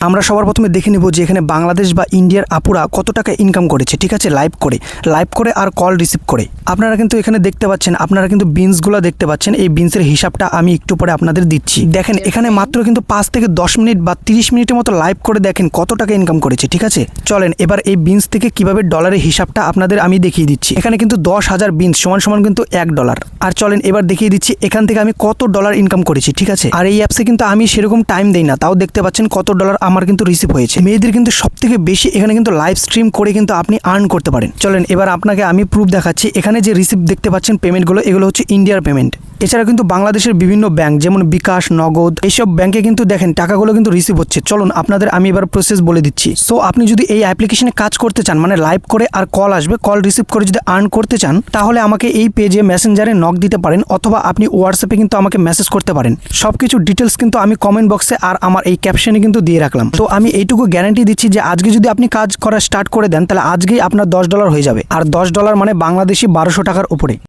আমরা সবার প্রথমে দেখে নিব যে এখানে বাংলাদেশ বা ইন্ডিয়ার আপুরা কত টাকা ইনকাম করেছে, ঠিক আছে, লাইভ করে আর কল রিসিভ করে। আপনারা কিন্তু এখানে দেখতে পাচ্ছেন, আপনারা কিন্তু বিনসগুলো দেখতে পাচ্ছেন। এই বিনসের হিসাবটা আমি একটু পরে আপনাদের দিচ্ছি। দেখেন এখানে মাত্র কিন্তু 5 থেকে 10 মিনিট বা 30 মিনিটের মতো লাইভ করে দেখেন কত টাকা ইনকাম করেছে, ঠিক আছে। চলেন এবার এই বিনস থেকে কিভাবে ডলারের হিসাবটা আপনাদের আমি দেখিয়ে দিচ্ছি। এখানে কিন্তু 10,000 বিনস সমান কিন্তু $1। আর চলেন এবার দেখিয়ে দিচ্ছি এখান থেকে আমি কত ডলার ইনকাম করেছি, ঠিক আছে। আর এই অ্যাপসে কিন্তু আমি সেরকম টাইম দেই না, তাও দেখতে পাচ্ছেন কত ডলার আমার কিন্তু রিসিভ হয়েছে। মেয়েদের কিন্তু সব থেকে বেশি এখানে কিন্তু লাইভ স্ট্রিম করে কিন্তু আপনি আর্ন করতে পারেন। চলেন এবার আপনাকে আমি প্রুফ দেখাচ্ছি। এখানে যে রিসিভ দেখতে পাচ্ছেন পেমেন্টগুলো, এগুলো হচ্ছে ইন্ডিয়ার পেমেন্ট। এছাড়া কিন্তু বাংলাদেশের বিভিন্ন ব্যাংক যেমন বিকাশ, নগদ, এইসব ব্যাংকে কিন্তু দেখেন টাকাগুলো কিন্তু রিসিভ হচ্ছে। চলুন আপনাদের আমি এবার প্রসেস বলে দিচ্ছি। সো আপনি যদি এই অ্যাপ্লিকেশনে কাজ করতে চান, মানে লাইভ করে আর কল আসবে, কল রিসিভ করে যদি আর্ন করতে চান, তাহলে আমাকে এই পেজে মেসেঞ্জারে নক দিতে পারেন, অথবা আপনি হোয়াটসঅ্যাপে কিন্তু আমাকে মেসেজ করতে পারেন। সবকিছু ডিটেলস কিন্তু আমি কমেন্ট বক্সে আর আমার এই ক্যাপশনে কিন্তু দিয়ে রাখলাম। তো আমি এইটুকু গ্যারান্টি দিচ্ছি যে আজকে যদি আপনি কাজ করা স্টার্ট করে দেন, তাহলে আজকেই আপনার $10 হয়ে যাবে। আর $10 মানে বাংলাদেশি 1200 টাকার উপরে।